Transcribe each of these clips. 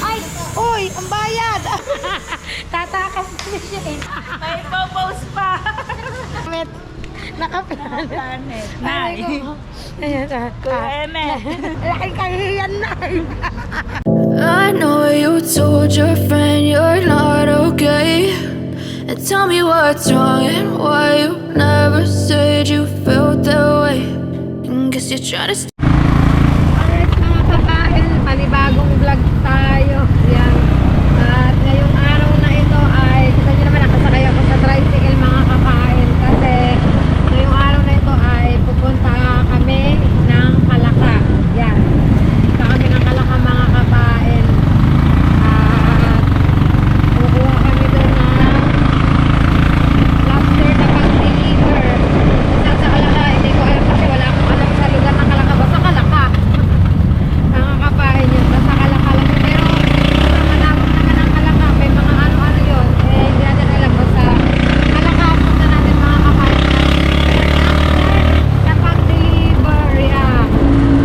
Ay! Uy! Ang bayad! Tatakas na siya eh. May post pa. Met, nakaplanet. Planet. Ay, ko. Ayan, Kuya Eme. Laki kahiyan na. I know you told your friend you're not okay. And tell me what's wrong and why you never said you felt that way. And guess you're trying to Alright mga kakain, panibagong vlog tayo. Yan. At ngayong araw na ito ay, kita nyo naman nakasakay ako sa tricycle mga kakain. Kasi ngayong araw na ito ay pupunta kami ng Kalaka. Yan. Pupunta kami ng Kalaka mga kakain. At kukuha kami doon ng lobster na pang-deliver. Sa Kalaka, hindi ko alam kasi wala akong alam sa lugar ng Kalaka. Basta Kalaka. Mga kapain yun. Basta Kalaka lang yun. Pero malawak naman ang Kalaka. May mga ano-ano yun. Eh, hindi natin alam. Basta Kalaka, punta natin mga kapain. Na pang-deliver. Yeah.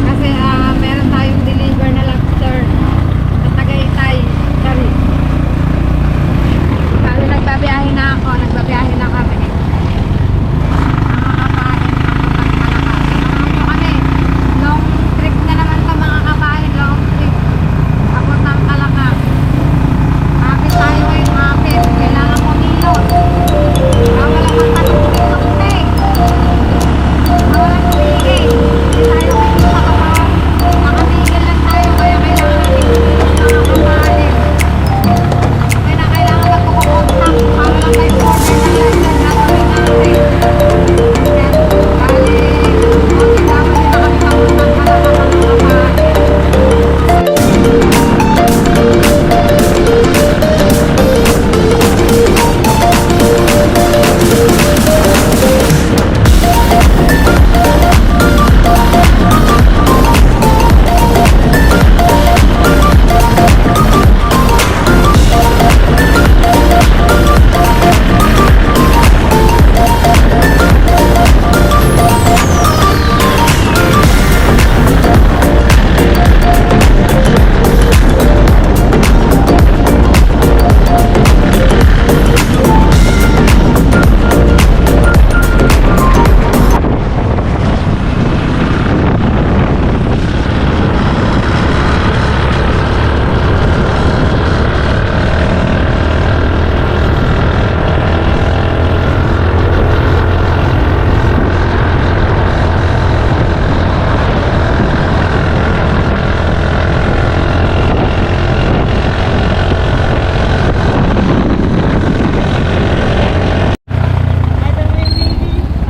Kasi meron tayong deliver na lobster. Sa Tagaytay. Sorry. Kaya nagbabiyahe na ako. Nagbabiyahe na kami. Mga kapain. Kami. Long trip na naman ito mga kapain. Long trip. Abot ng Kalaka. Kapit tayo ngayon kapit. Kailangan mo nilot. Wala kang tanong-tunting. Walang tigil. Hindi tayo makikita kapag nakatigil lang tayo. Kaya kailangan tigil mga kapain. Kaya kailangan magkukontak para lang tayo order ng license na gawin natin. Yan. Bali, motivawan din na kami papuntang Kalaka mga kapain.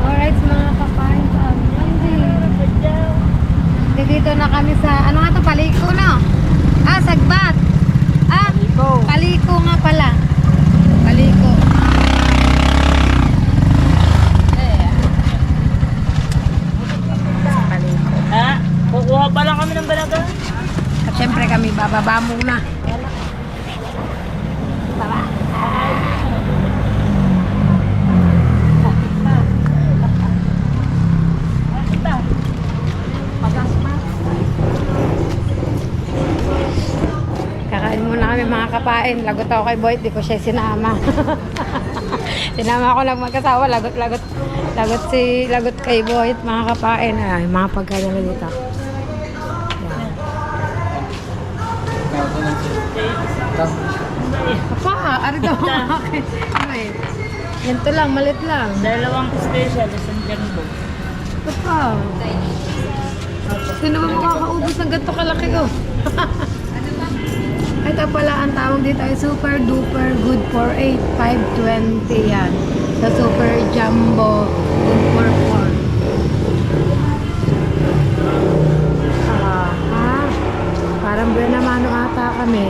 Alright mga kapain. Dito na kami sa, ano nga to, Paliko na. Sagbat. Paliko nga pala. Paliko. Ha? Kukuha pa lang kami ng balaga. At syempre kami bababa muna. Baba. Kakain muna kami mga kapain. Lagot ako kay Boyd, di ko siya sinama. Sinama ko lang magkasawa. Lagot kay Boyd, mga kapain. Ay, mga pagkain na dito. Yan. Papa, ari daw mga akin. Ay, ganito lang, malit lang. Dalawang special, isang jumbo. Papa. Sino ba makakaubos ng ganito kalaki ko? Ito pala ang tawag dito ay super duper good for 8, 520 yan. Sa super jumbo good for 4. Parang buena mano ata kami.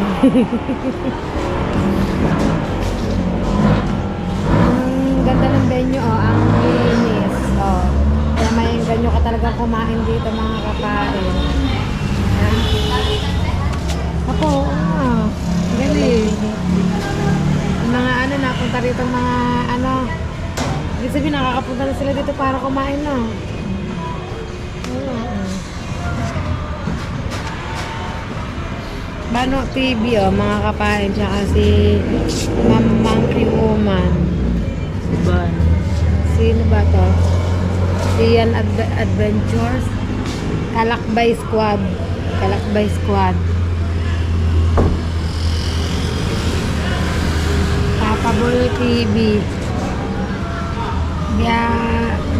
Ang ganda ng venue ang linis. Kaya may ganyo ka talagang kumain dito mga kapain. Yan. Ako, galing. Yung mga napunta rito mga ibig sabihin nakakapunta na sila dito para kumain na. Pano TV, oh, mga kapain. Tsaka si Monkey Woman. Ban. Sino ba to? Sian Adventures. Kalakbay Squad. Kalakbay Squad. Papa Boy TV.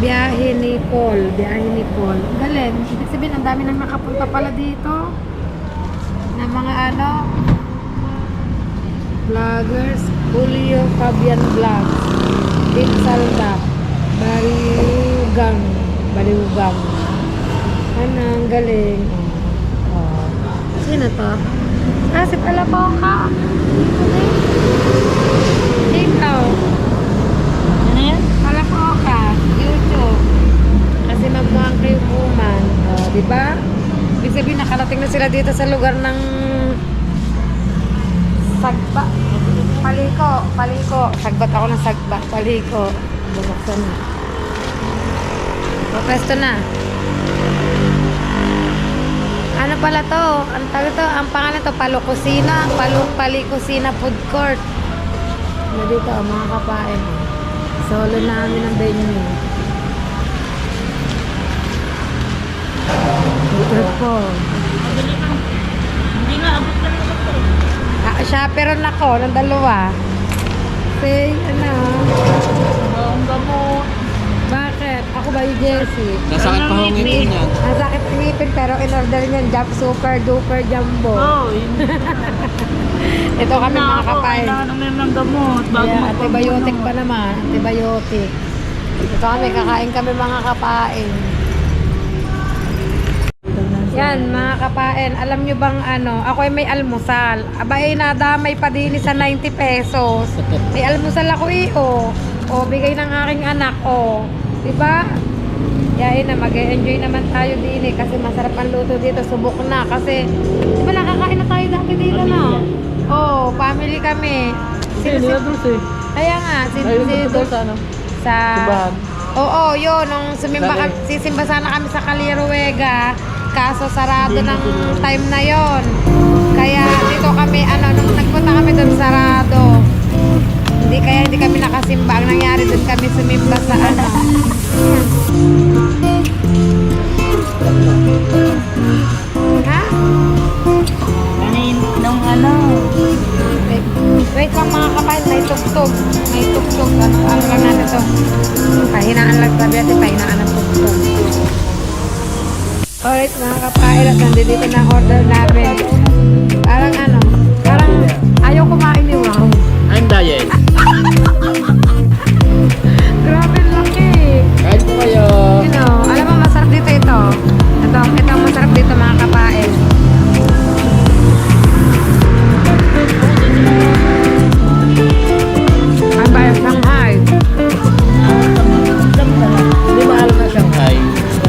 Biyahe ni Paul. Biyahe ni Paul. Galing. Ibig sabihin, ang dami nang nakapunta pala dito. Na mga ano, vloggers. Julio Fabian Vlogs. Big Salda. Baliugang. Ano, ang galing. Oh. Sino to? Ah, si Palapoka. Dito. Ano yan? Palapoka. YouTube. Kasi mag-monkey woman. Oh, di ba? Ibig sabihin, nakarating na sila dito sa lugar ng Sagba. Paliko. Sagbat ako ng Sagba. Paliko. Bumuksan na. Papesto na. Ano pala to? Ang tawag to? Ang pangalan to, Palukusina. Palikusina Food Court. Ano dito, mga kapain. Solo namin ang venue. Dito po. Madali lang. Hindi nga, abot ka na ito. Chaperon ako ng dalawa. Say, ano? Ang gamot. Bakit? Ako ba yung Jessie? Nasakit pa ang ngipin niyan. Ang sakit ng ngipin pero in-order niyan super duper jumbo. Oo, yun. Ito kami mga kapain. Kailangan naman ng gamot. Bago Kaya magpapagawa. antibiotic pa naman. Antibiotic. Ito kami, kakain kami mga kapain. Yan, mga kapain. Alam nyo bang ano, ako ay may almusal. Abay, nadamay pa din sa 90 pesos. May almusal ako o, bigay ng aking anak, o. Diba? Yain na, mag-enjoy naman tayo din kasi masarap ang luto dito. Subok na kasi, diba nakakain na tayo dati dito na? Oo, family kami. Kaya nga, ano? sa Simbahan. Oo, yun, nung sisimba sana kami sa Caliruega, kaso sarado ng time na yon. Kaya dito kami, nung nagpunta kami doon, sarado. Hindi kami nakasimba. Ang nangyari doon kami sumimba sa Ha? Nung ano. Wait lang mga kapain, may tugtog. Ano lang natin to? Pahinaan lang, sabi natin, pahinaan ng tugtog. Alright mga kapain, at nandito na order namin. Parang ayaw kumain ni Wow. I'm diet. Grabe laki. Kain po kayo. Alam mo, masarap dito ito. Ito ang masarap dito mga kapain. Ang bayang Shanghai. Hindi mahal na Shanghai.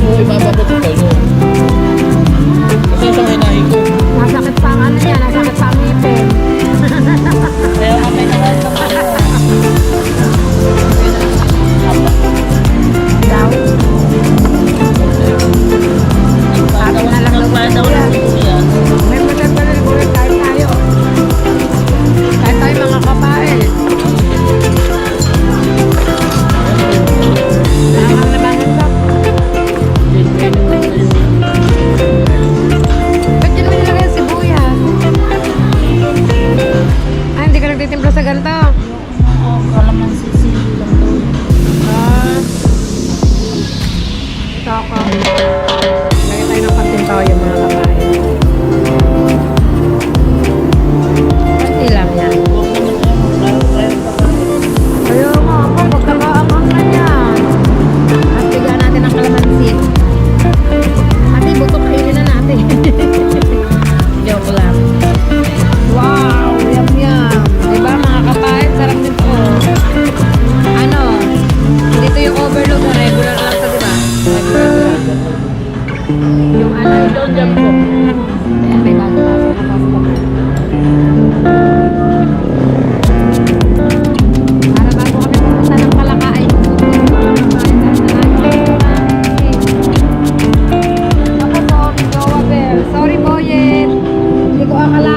Kung ibababot ito, no? Kasi yung Shanghai nahin ko. Masakit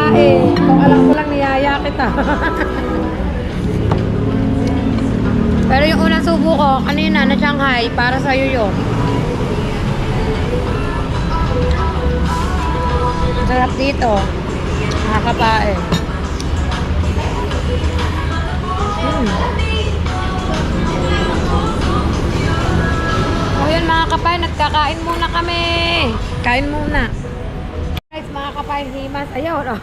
babae. Kung alam ko lang niyaya kita. Pero yung unang subo ko, kanina na Shanghai, para sa'yo yun. Ang sarap dito. Nakakapain. O yun mga kapain, nagkakain muna kami. Kain muna. Guys, mga kapain, himas. Ayaw, no?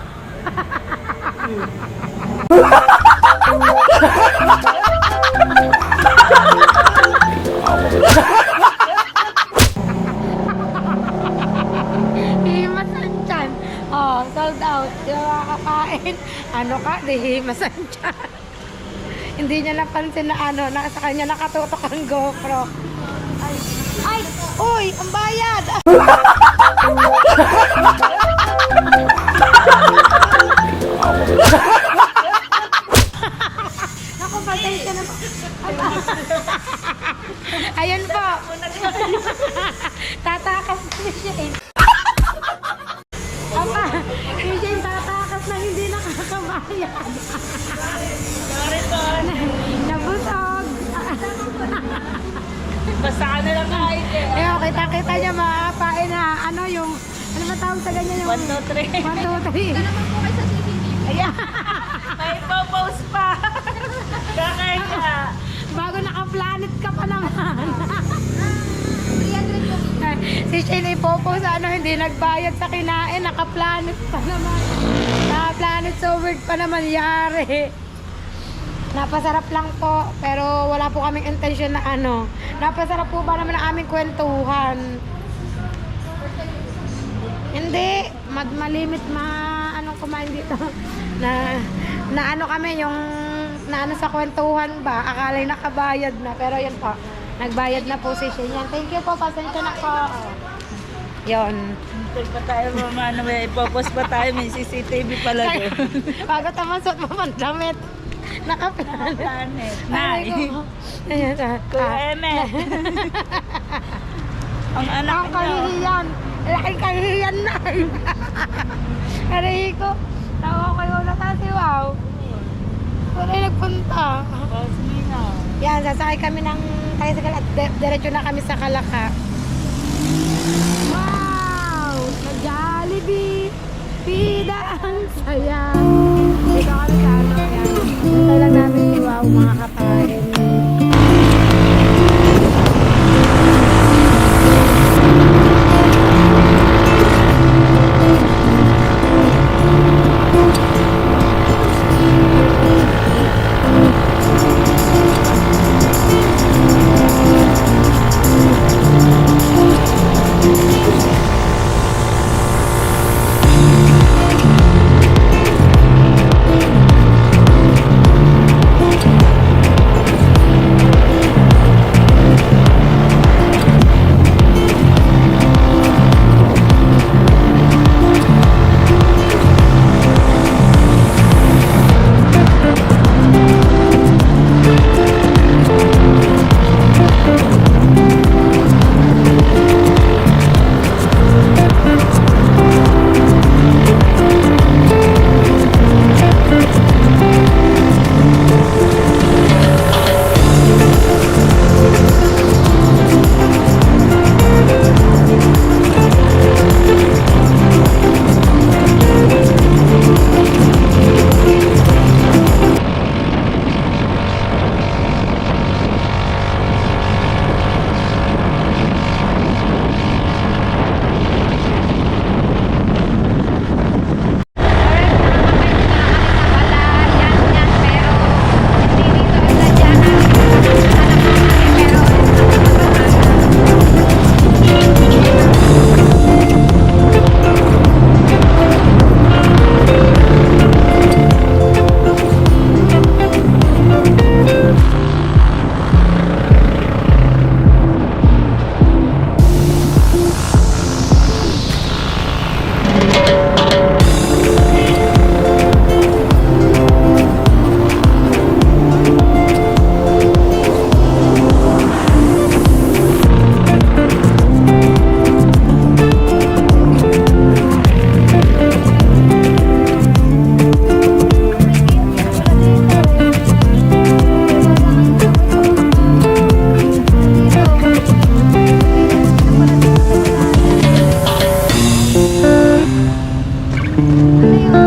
Himas ang tiyan. Oh, sold out. Di ba mga kapain? Ano ka? Di himas ang tiyan. Hindi niya napansin na ano, na sa kanya nakatutok ang GoPro. Ay! Ay! Uy! Ang bayad! Naku, pasensya na po. Ayun po. Tatakas si Shane. Apa, si Shane tatakas na hindi nakakabayad. Sorry po. Nabusog. Basta ka na lang kahit eh. Eh, kita-kita niya mga kapain na ano yung, ano ba tawag sa ganyan yung 1, 2, 3. 1, 2, 3. Ayan. May post pa. Kakain ka. Bago naka-planet ka pa naman. Si Shane ipopost ano, hindi nagbayad sa kinain, naka-planet pa naman. Naka-planet so weird pa naman, yari. Napasarap lang po, pero wala po kaming intention na ano. Napasarap po ba naman ang aming kwentuhan? Hindi, malimit anong kumain dito. na ano kami, yung na ano sa kwentuhan ba, akala'y nakabayad na, pero yun po, nagbayad na po si Shane. Yan, thank you po, pasensya na po. Yun. Hintay pa tayo mama, ano, may ipopost pa tayo, may CCTV pala doon. Bago tamasot mo pang damit. Nakaplanet. Planet. Ay, Nay. ko. Ayan, Kuya Eme. Ang anak ang niyo. kahihiyan. Laking kahihiyan na. Aray ko. Tawa ko yung natasi, wow. Wala nagpunta. Boss Nina. Yan, sasakay kami ng tricycle at diretso na kami sa Kalaka. Wow! Nag-Jollibee! Pida ang saya! Dito kami sa ano, yan. Hintay lang namin si Wow, mga kapain. Thank you.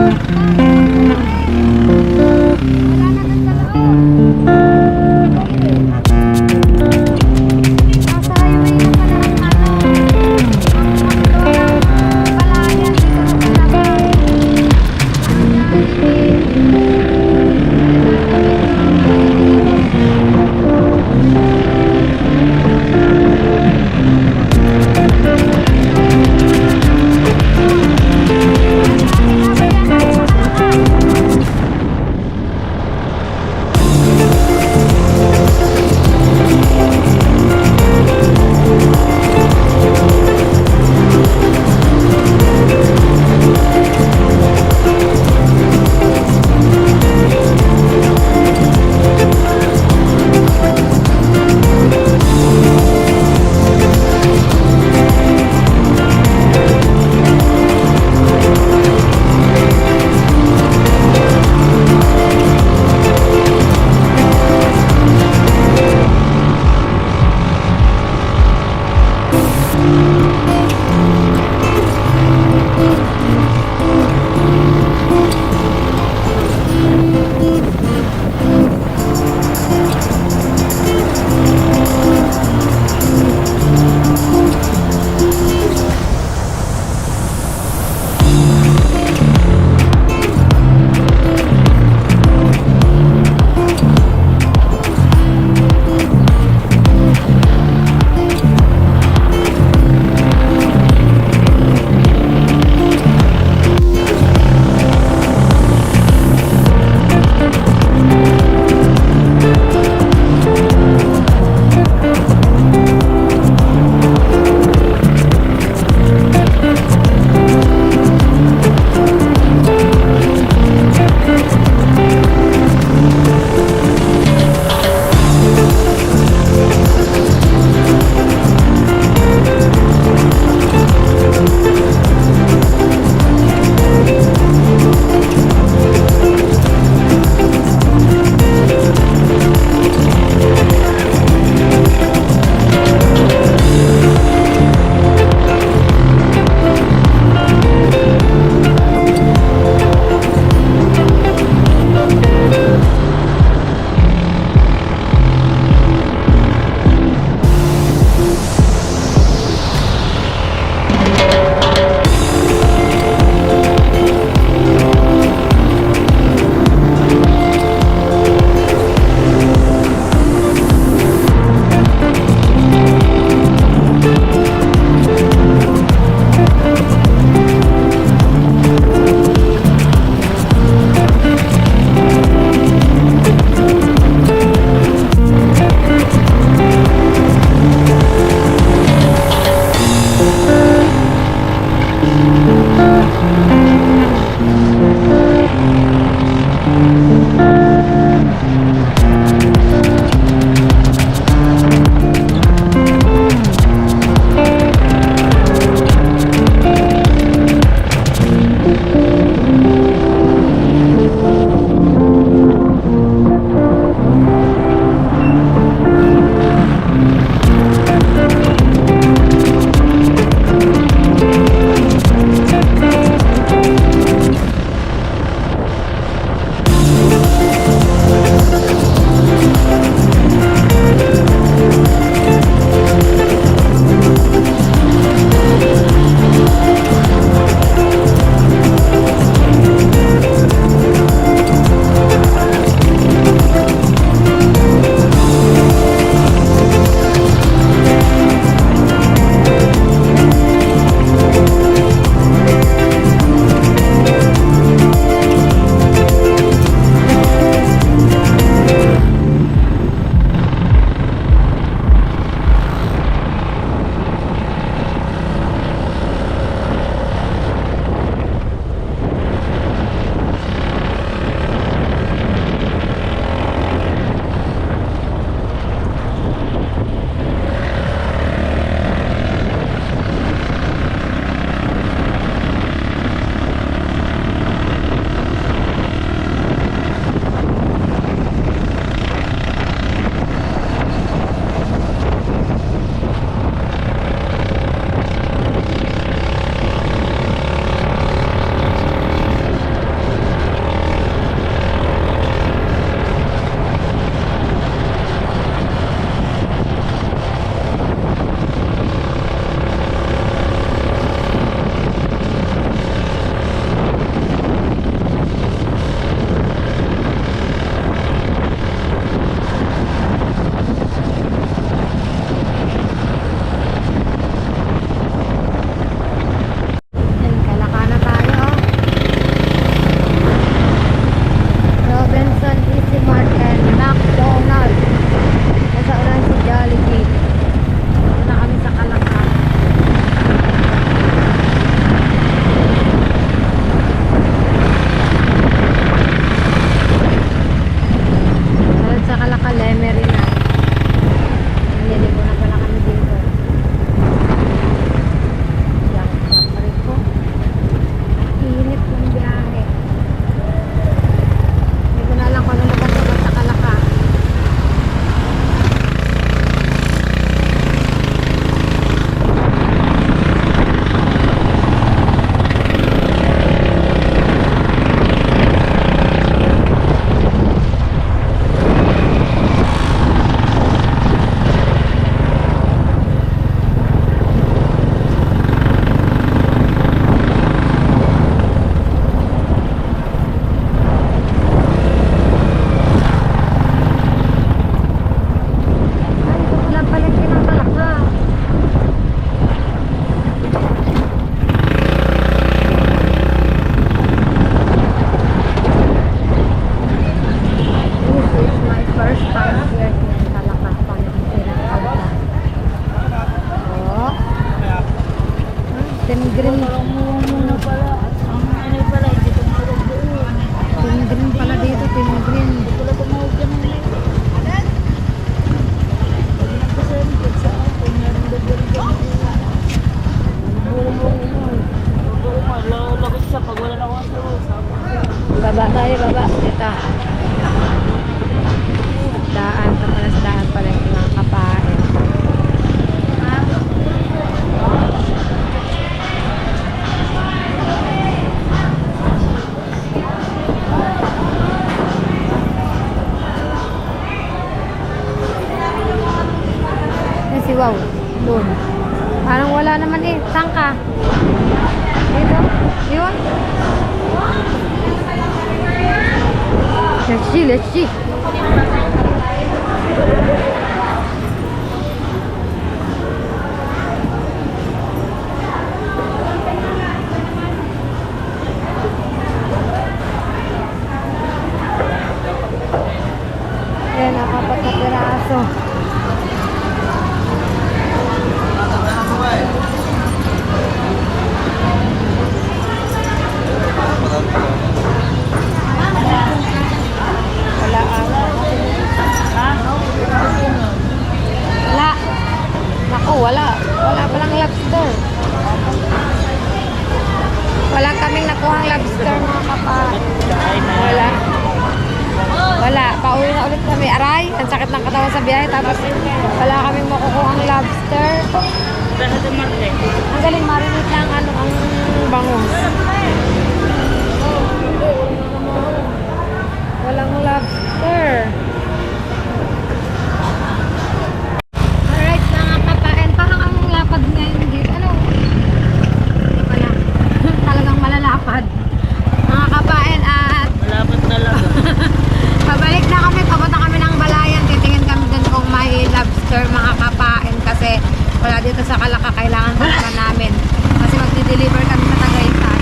Baba tayo, baba. Dito. Daan, kapalasdaan pala yung mga kapain. Si Wow, doon. Parang wala naman eh. Saan ka? Dito? Yun? Let's see, let's see. Ayan, nakapat na piraso. Wala Wala. Naku, wala. Wala palang lobster. Wala kaming nakuhang lobster mga kapal. Wala. Wala. Pauwi na ulit kami. Aray, ang sakit ng katawan sa biyahe. Tapos wala kaming makukuhang lobster. Ang galing marinate lang ang bangus. Walang lobster. Alright, mga kapain. Parang ang lapad ngayon dito. Ano? Hindi pala. Talagang malalapad. Mga kapain at Malapit talaga. pabalik na kami. Papunta kami ng Balayan. Titingin kami dun kung may lobster mga kapain. Kasi wala dito sa Kalaka. Kailangan pa naman namin. Kasi magdi-deliver kami sa Tagaytay.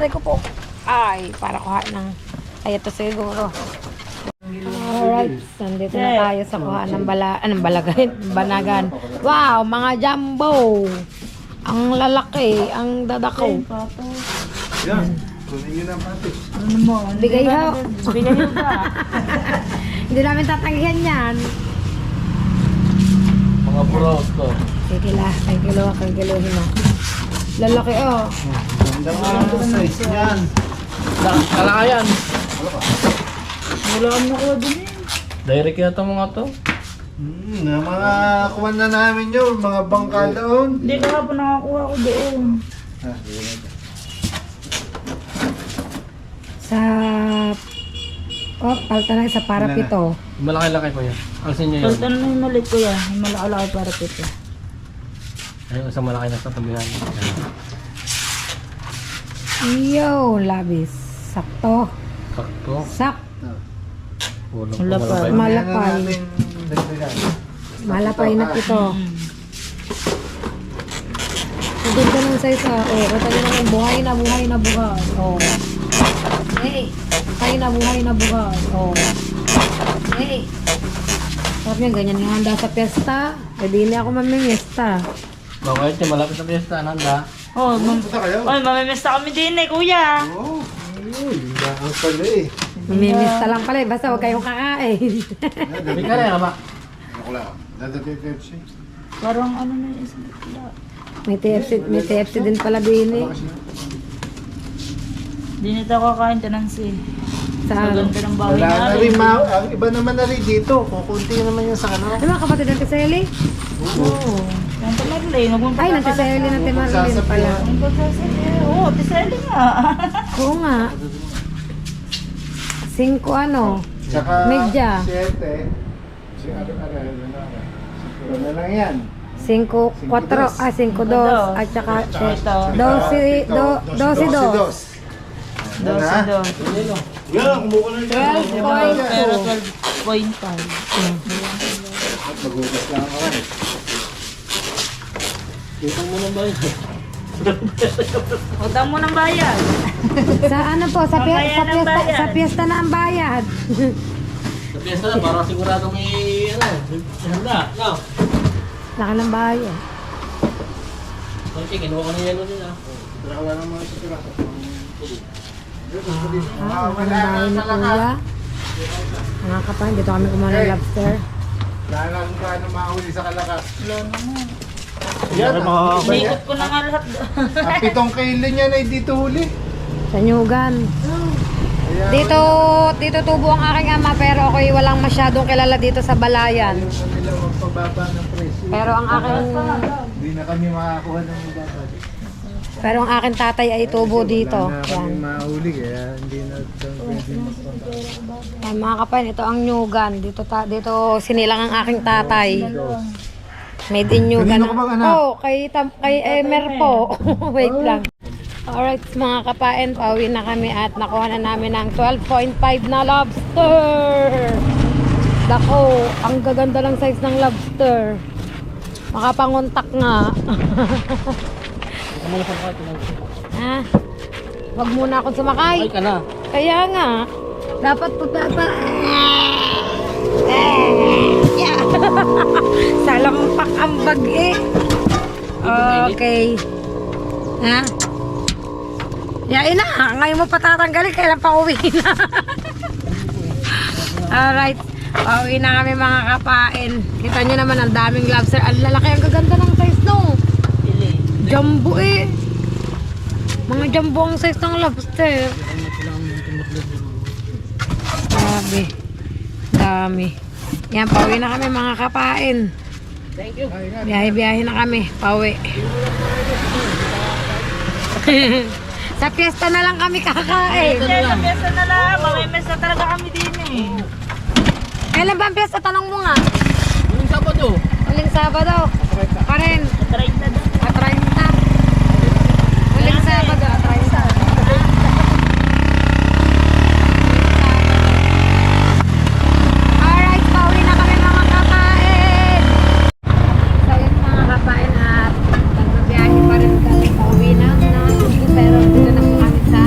aray ko po. Ay, para kuhain ng... Ay, ito siguro. Alright, nandito na tayo sa kuhaan ng balagay, banagan. Wow, mga jumbo. Ang lalaki, ang dadako. Yan. Kunin nyo ng patis. Ano mo? Bigay ho. Bigay mo ba? Hindi namin tatanggihan yan. Mga buros to. Kikila, kikiluhin na. Lalaki oh. Ganda nga lang ito size niyan. Kalakayan. Wala kami nakuha din eh. Direct yata mga to. Na mga kuwan na namin yun, mga bangka doon. Hindi ka pa nakakuha ko doon. Sa... Oh, palta na sa parapito. Malaki-laki po yan. Alsin nyo yun. Paltan na yung malit ko yan. Yung malaki para pito. Ayun, isang malaki na sa tabihan. Yo, labis. Sakto. Sakto. Sak. Ulong Malapay. Malapay. Malapay na ito. Ang ganda ng size ah. Oh, kata nyo naman, buhay na buhay. Oh. Hey, buhay na buhay. Oh. Hey. Sarap yan, ganyan yung handa sa piyesta. Pwede hindi ako mamimiesta. Bakit yung malapit na piyesta, nanda? Oh, Punta kayo? Ay, mamimesta kami din eh, kuya. Oo. Ayun, dahil pala eh. Mamimiesta lang pala eh, basta huwag kayong kakain. Sabi ka rin, ama. Ako lang. Dadating Pepsi. Parang ano na yung isang pula. may TFC din pala din eh. Di nito kakain tanansi. Sa Sa ano? ganda ng bawi Wala na namin. rin, ang iba naman na rin dito. Kukunti naman yung sa kanila. Ay, mga kapatid ng Tiseli? Oo. Yan pala rin. Ay, ng Tiseli ng Timarlin pala. Ang pagsasabi. Oo, tiseli nga. Oo nga. 5 ano? Tsaka Medya. 7. Si Ano na lang yan. 5-4, 5-2, at saka 12-2. 12-2. Yan, kumuha na dyan. 12.2. 12.5. Magugas lang ako eh. Kitang mo nang ba yun? Utang mo ng bayad. Sa ano po, Mamaya ng bayad. sa piyesta na ang bayad. Sa piyesta na, para sigurado may, handa. No? Laki ng bayad. Okay, kinuha ko na yan ulit ah. Tara, wala naman sa tira. Ah, laki ng bayad ni Kuya. Mga kapatid, dito kami kumuha ng lobster. Dahil lang paano mahuli sa kalakas. Wala naman. Yan, Inikot ko na nga lahat. ang 7 kilo niya na dito huli. Sa Nyugan. Kaya, Dito tubo ang aking ama, pero ako'y walang masyadong kilala dito sa Balayan. ayaw na nila magpababa ng presyo. Pero ang aking Hindi na kami makakuha ng mababa. Pero ang aking tatay ay tubo dito. Wala na kami Yan. mahuli kaya hindi na pwede magpunta. Yan mga kapatid, ito ang Nyugan. Dito sinilang ang aking tatay. Made in Nyugan. Kanino ka bang anak? Oh, kay Emer po. Wait lang. Alright mga kapain, pauwi na kami at nakuha na namin ng 12.5 na lobster. Dako, ang gaganda ng size ng lobster. Makapanguntak nga. Ha? Wag muna akong sumakay. Ay ka na. Kaya nga, dapat pagpapa... Yeah. Salampak ang bag eh. Okay. Ha? Yain na. Ngayon mo patatanggalin. Kailan pa uwi na? Alright. Pauwi na kami mga kapain. Kita nyo naman ang daming lobster. Ang lalaki. Ang gaganda ng size no. Jumbo eh. Mga jumbo ang size ng lobster. Grabe. Dami. Yan, pauwi na kami mga kapain. Thank you. Biyahe-biyahe na kami. Pauwi. Sa piyesta na lang kami kakain. Hindi, sa piyesta na lang. Mamimesta talaga kami din eh. Kailan ba ang piyesta? Tanong mo nga. Huling Sabado. Huling Sabado. Pa rin. 30 na. 30. Huling Sabado. 30. Alright, pauwi na kami mga kapain. So yun mga kapain at nagbabiyahe pa rin kami pauwi na. Pero dito na po kami sa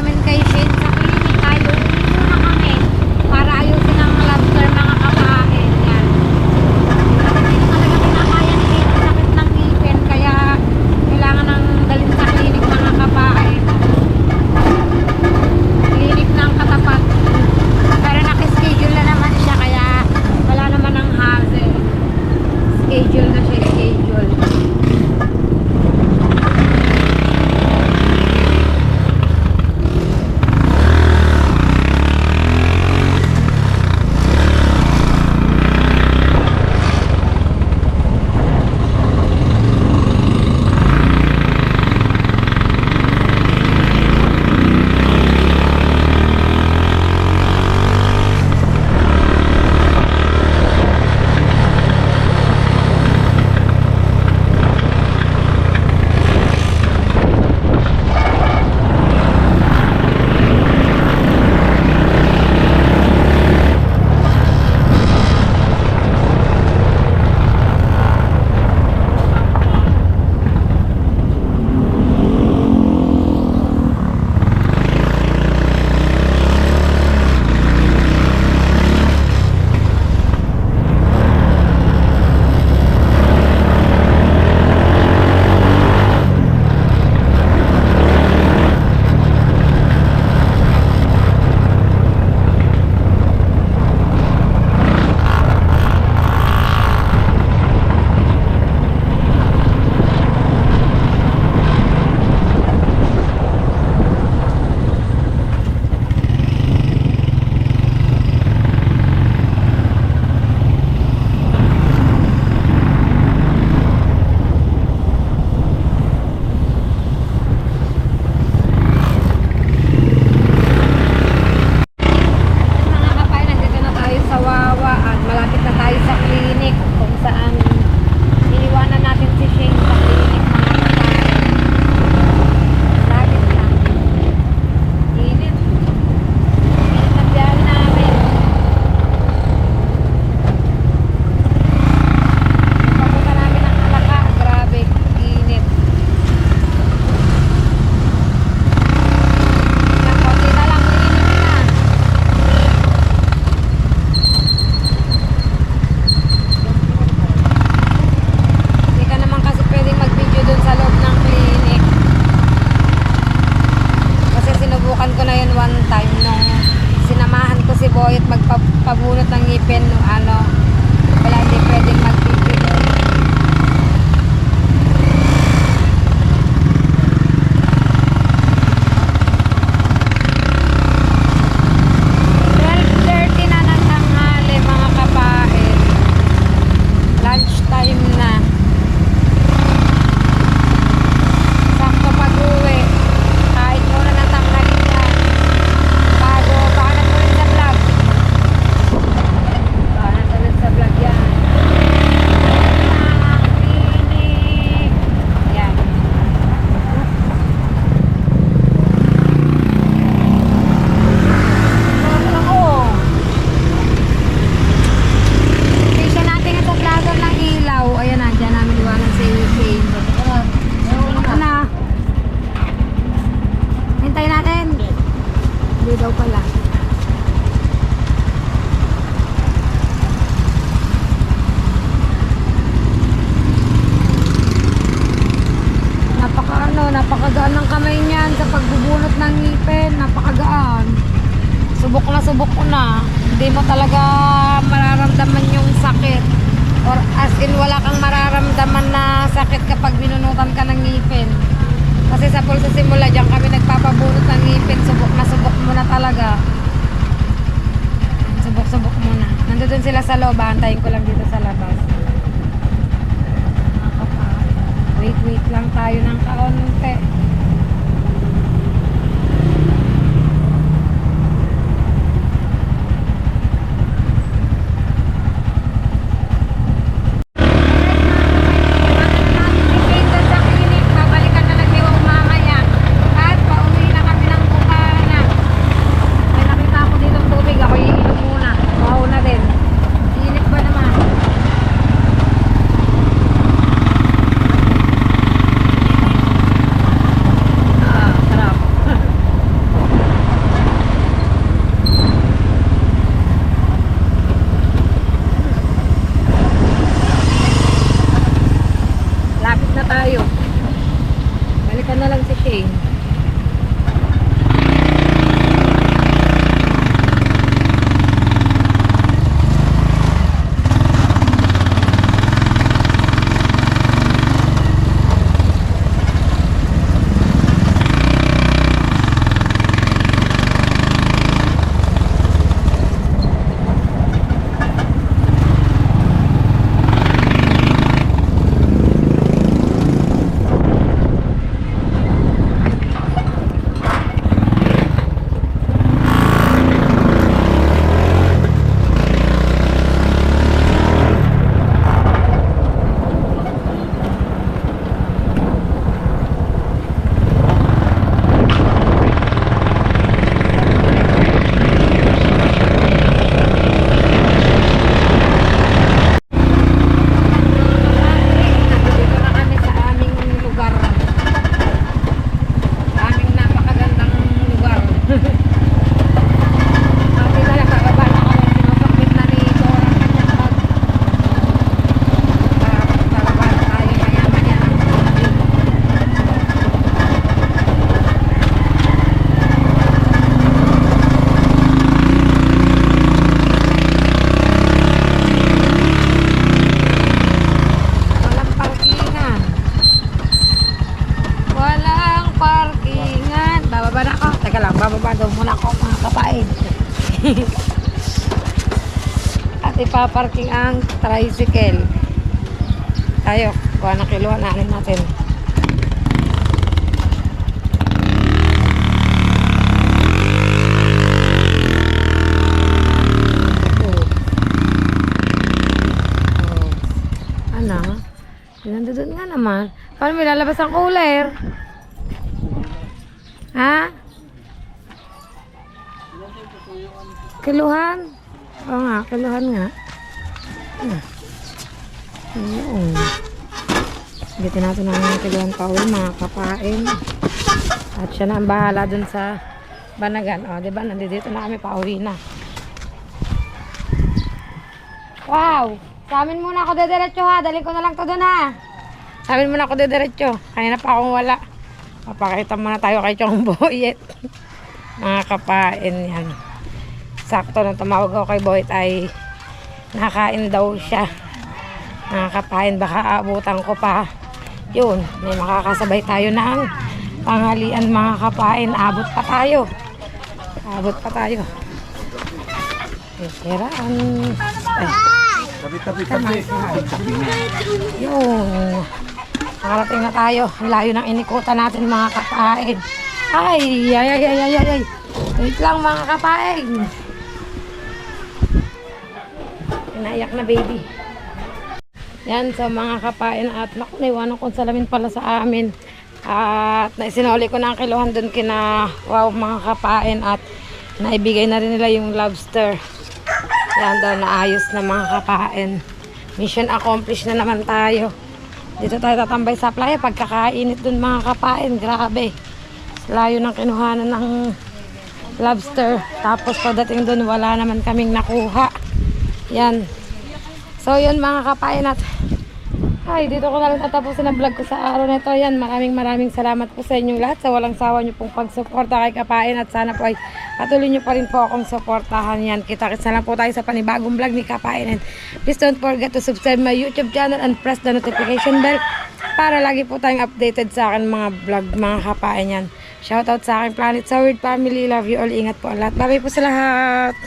namin kay Shane sa clinic. Tayo, muna kami para ayusin ang lobster mga kabahin. Yan. Hindi na talaga kinakaya ni Shane ang sakit ng ngipin. Kaya kailangan ng dalhin sa clinic mga kabahin. Clinic ng katapat. Pero nakaschedule na naman siya. Kaya wala naman ang hassle. Schedule na siya. Schedule. Mga kapay, nandito na tayo sa Wawa at malapit na tayo sa clinic kung saan iniwanan natin si Shane sa clinic mga kapay. Lapit lang. Init. Init ang biyahe namin. Papunta namin ang Alaka. Grabe. Init. Ilang konti na lang. Init na. Hindi ka naman kasi pwedeng mag-video dun sa loob ng clinic. Kasi sinubukan ko na yun one time nung sinamahan ko si Boy at magpabunot ng ngipin nung ano. Wala, hindi pwedeng mag-video dun. $12:30 na ng tanghali mga kapain. Lunch time na. Sakto pag-uwi. Kahit muna ng tanghalian. Bago, baka natuloy sa vlog. Baka natuloy sa vlog yan. Clinic. Yan. Ako. Station natin ito vlogger ng ilaw. Ayan na, dyan namin iwanan si Shane. Ano na? Hintay natin. Hindi daw pala. Napakagaan ng kamay niyan sa pagbubunot ng ngipin. Napakagaan. Subok na subok ko na. Hindi mo talaga mararamdaman yung sakit. Or as in wala kang mararamdaman na sakit kapag binunutan ka ng ngipin. Kasi sa pulso simula dyan kami nagpapabunot ng ngipin. Subok na subok mo na talaga. Subok-subok mo na. Nandun sila sa loob. Antayin ko lang dito sa labas. Wait lang tayo ng kaunti. bababa daw muna ako mga kapain. At ipaparking ang tricycle. Tayo, kuha na kiluhan natin. Ano? Nandun nga naman. Paano may lalabas ang cooler? Ha? Kiluhan? Oo nga, kiluhan nga. Ayun. Dito natin ang kiluhan pa uwi, mga kapain. At siya na ang bahala dun sa Banagan. O, diba? Nandito na kami, pauwi na. Wow! Sa amin muna ako dediretso ha. Dali ko na lang to dun ha. Sa amin muna ako dediretso. Kanina pa akong wala. Papakita muna tayo kay Chong Boyet. Mga kapain yan. Sakto nung tumawag ako kay Boyet ay nakain daw siya. Mga kapain, baka abutan ko pa. Yun, may makakasabay tayo ng panghalian mga kapain. Abot pa tayo. Abot pa tayo. Siraan. Tabi. Yun. Nakarating na tayo. Ang layo ng inikutan natin mga kapain. Ay. Wait lang mga kapain. Inayak na baby. Yan sa mga kapain. At naku, naiwanan kong salamin pala sa amin. At sinuli ko na ang kiluhan dun kina wow mga kapain. At naibigay na rin nila yung lobster. Yan daw, naayos na mga kapain. Mission accomplished na naman tayo. Dito tayo tatambay sa playa. Pagkakainit dun mga kapain. Grabe. Layo ng kinuhanan ng lobster. Tapos pagdating dun, wala naman kaming nakuha. Yan. So yun mga kapain at ay, dito ko na lang tatapusin ang vlog ko sa araw na ito. Yan, maraming salamat po sa inyong lahat sa walang sawa nyo pong pagsuporta kay Kapain at sana po ay patuloy nyo pa rin po akong suportahan yan. Kita-kits na lang po tayo sa panibagong vlog ni Kapain. And please don't forget to subscribe my YouTube channel and press the notification bell para lagi po tayong updated sa akin mga vlog mga Kapain yan. Shoutout sa aking Planet Saward family. Love you all. Ingat po ang lahat. Bye po sa lahat.